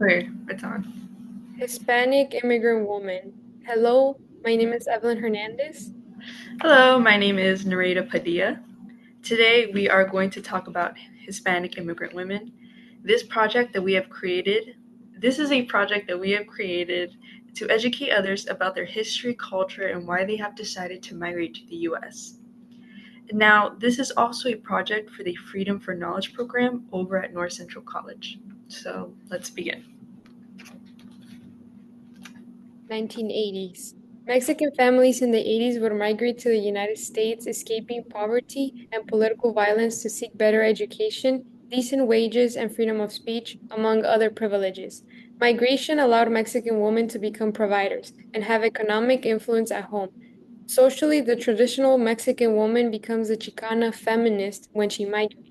Okay, it's on. Hispanic immigrant woman. Hello, my name is Evelyn Hernandez. Hello, my name is Nareda Padilla. Today we are going to talk about Hispanic immigrant women. This project that we have created, this is a project that we have created to educate others about their history, culture, and why they have decided to migrate to the US. Now, this is also a project for the Freedom for Knowledge program over at North Central College. So let's begin. 1980s. Mexican families in the 80s would migrate to the United States, escaping poverty and political violence to seek better education, decent wages, and freedom of speech, among other privileges. Migration allowed Mexican women to become providers and have economic influence at home. Socially, the traditional Mexican woman becomes a Chicana feminist when she migrates.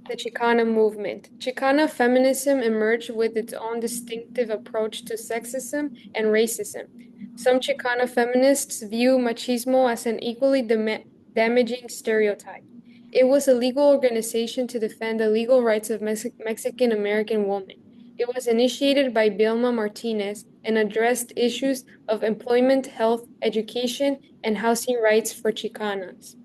The Chicana movement. Chicana feminism emerged with its own distinctive approach to sexism and racism. Some Chicana feminists view machismo as an equally damaging stereotype. It was a legal organization to defend the legal rights of Mexican American women. It was initiated by Vilma Martinez and addressed issues of employment, health, education, and housing rights for Chicanas.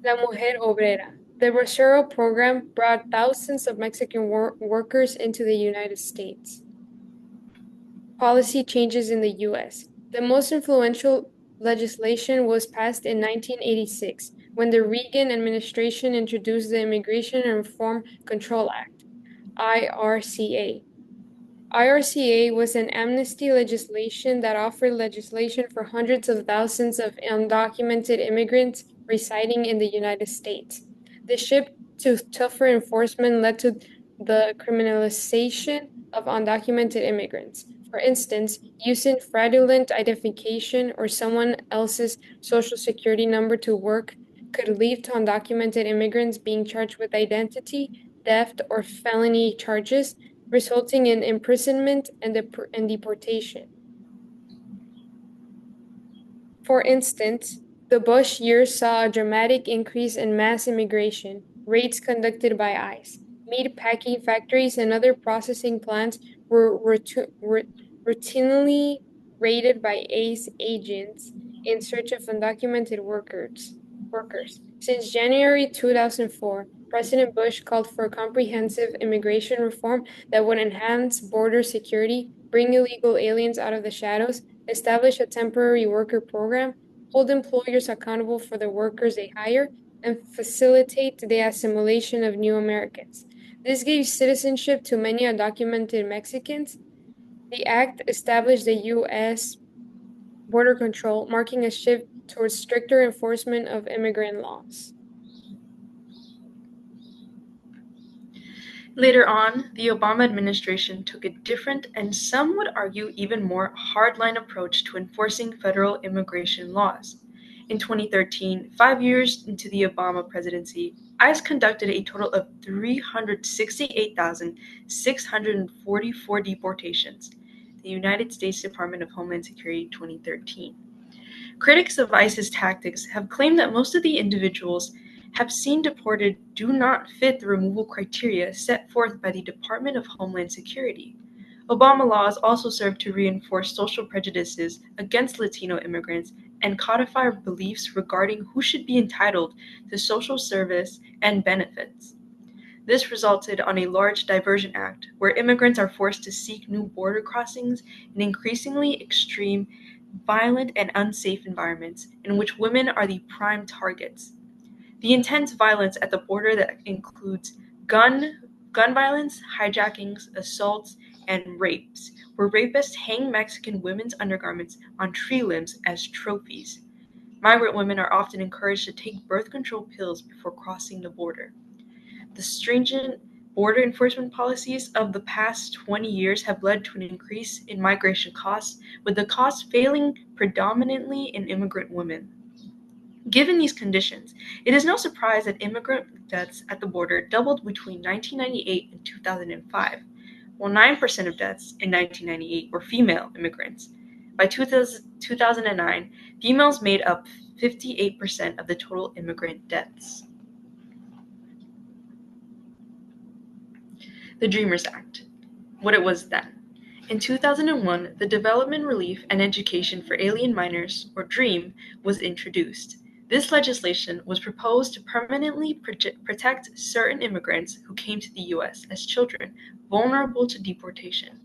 La Mujer Obrera. The Bracero program brought thousands of Mexican workers into the United States. Policy changes in the U.S. The most influential legislation was passed in 1986 when the Reagan administration introduced the Immigration and Reform Control Act, IRCA. IRCA was an amnesty legislation that offered legislation for hundreds of thousands of undocumented immigrants residing in the United States. The shift to tougher enforcement led to the criminalization of undocumented immigrants. For instance, using fraudulent identification or someone else's social security number to work could lead to undocumented immigrants being charged with identity, theft, or felony charges resulting in imprisonment and deportation. For instance, the Bush years saw a dramatic increase in mass immigration, raids conducted by ICE. Meat packing factories and other processing plants were routinely raided by ICE agents in search of undocumented workers. Since January 2004, President Bush called for comprehensive immigration reform that would enhance border security, bring illegal aliens out of the shadows, establish a temporary worker program, hold employers accountable for the workers they hire, and facilitate the assimilation of new Americans. This gave citizenship to many undocumented Mexicans. The act established the U.S. border control, marking a shift towards stricter enforcement of immigrant laws. Later on, the Obama administration took a different and some would argue even more hardline approach to enforcing federal immigration laws. In 2013, 5 years into the Obama presidency, ICE conducted a total of 368,644 deportations. The United States Department of Homeland Security 2013. Critics of ICE's tactics have claimed that most of the individuals have seen deported do not fit the removal criteria set forth by the Department of Homeland Security. Obama laws also serve to reinforce social prejudices against Latino immigrants and codify beliefs regarding who should be entitled to social service and benefits. This resulted on a large diversion act, where immigrants are forced to seek new border crossings in increasingly extreme, violent, and unsafe environments in which women are the prime targets. The intense violence at the border that includes gun violence, hijackings, assaults, and rapes, where rapists hang Mexican women's undergarments on tree limbs as trophies. Migrant women are often encouraged to take birth control pills before crossing the border. The stringent border enforcement policies of the past 20 years have led to an increase in migration costs, with the costs falling predominantly in immigrant women. Given these conditions, it is no surprise that immigrant deaths at the border doubled between 1998 and 2005, while 9% of deaths in 1998 were female immigrants. By 2009, females made up 58% of the total immigrant deaths. The Dreamers Act, what it was then. In 2001, the Development, Relief, and Education for Alien Minors, or DREAM, was introduced. This legislation was proposed to permanently protect certain immigrants who came to the U.S. as children, vulnerable to deportation.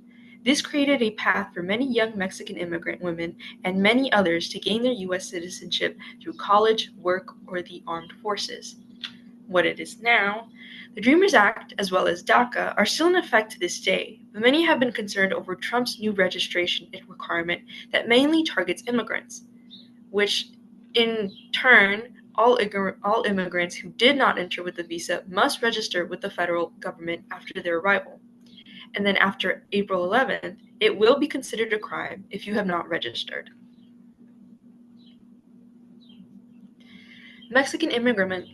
This created a path for many young Mexican immigrant women and many others to gain their U.S. citizenship through college, work, or the armed forces. What it is now, the Dreamers Act, as well as DACA, are still in effect to this day, but many have been concerned over Trump's new registration requirement that mainly targets immigrants, which in turn, all immigrants who did not enter with a visa must register with the federal government after their arrival. And then after April 11th, it will be considered a crime if you have not registered. Mexican immigrant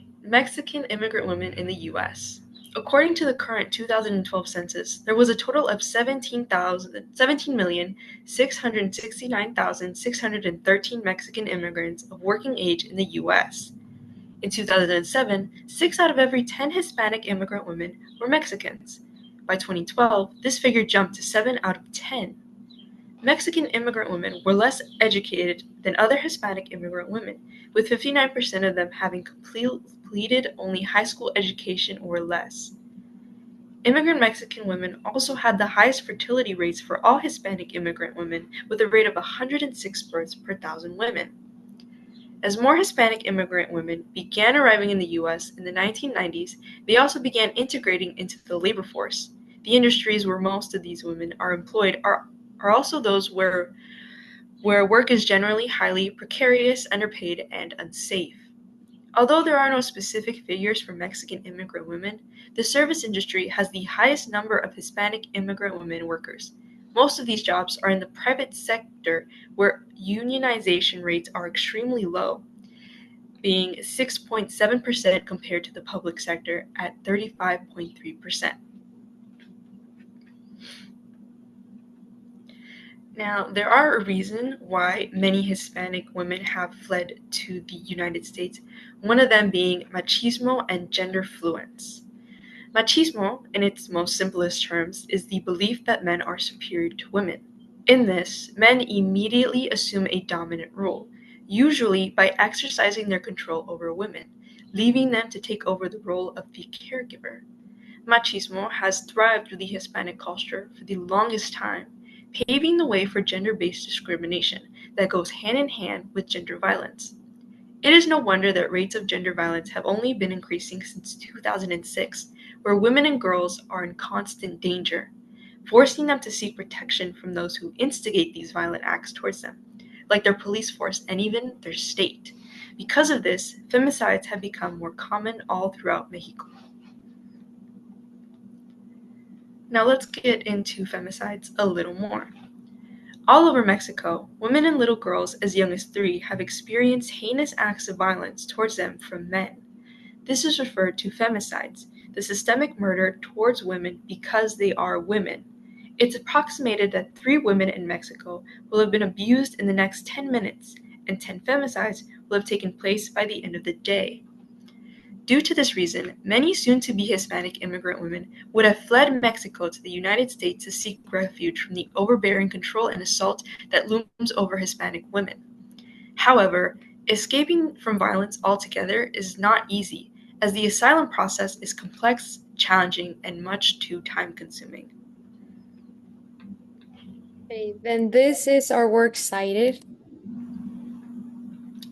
women in the U.S. According to the current 2012 census, there was a total of 17,669,613 Mexican immigrants of working age in the U.S. In 2007, 6 out of every 10 Hispanic immigrant women were Mexicans. By 2012, this figure jumped to 7 out of 10. Mexican immigrant women were less educated than other Hispanic immigrant women, with 59% of them having completed only high school education or less. Immigrant Mexican women also had the highest fertility rates for all Hispanic immigrant women, with a rate of 106 births per thousand women. As more Hispanic immigrant women began arriving in the U.S. in the 1990s, they also began integrating into the labor force. The industries where most of these women are employed are also those where work is generally highly precarious, underpaid, and unsafe. Although there are no specific figures for Mexican immigrant women, the service industry has the highest number of Hispanic immigrant women workers. Most of these jobs are in the private sector where unionization rates are extremely low, being 6.7% compared to the public sector at 35.3%. Now, there are a reason why many Hispanic women have fled to the United States, one of them being machismo and gender fluence. Machismo, in its most simplest terms, is the belief that men are superior to women. In this, men immediately assume a dominant role, usually by exercising their control over women, leaving them to take over the role of the caregiver. Machismo has thrived through the Hispanic culture for the longest time, paving the way for gender-based discrimination that goes hand in hand with gender violence. It is no wonder that rates of gender violence have only been increasing since 2006, where women and girls are in constant danger, forcing them to seek protection from those who instigate these violent acts towards them, like their police force and even their state. Because of this, femicides have become more common all throughout Mexico. Now let's get into femicides a little more. All over Mexico, women and little girls as young as 3 have experienced heinous acts of violence towards them from men. This is referred to femicides, the systemic murder towards women because they are women. It's approximated that 3 women in Mexico will have been abused in the next 10 minutes, and 10 femicides will have taken place by the end of the day. Due to this reason, many soon-to-be Hispanic immigrant women would have fled Mexico to the United States to seek refuge from the overbearing control and assault that looms over Hispanic women. However, escaping from violence altogether is not easy, as the asylum process is complex, challenging, and much too time-consuming. Okay, then this is our works cited.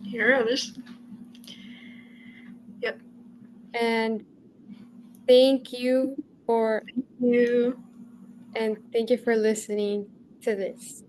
Here are others. Yep. And thank you for You. and thank you for listening to this.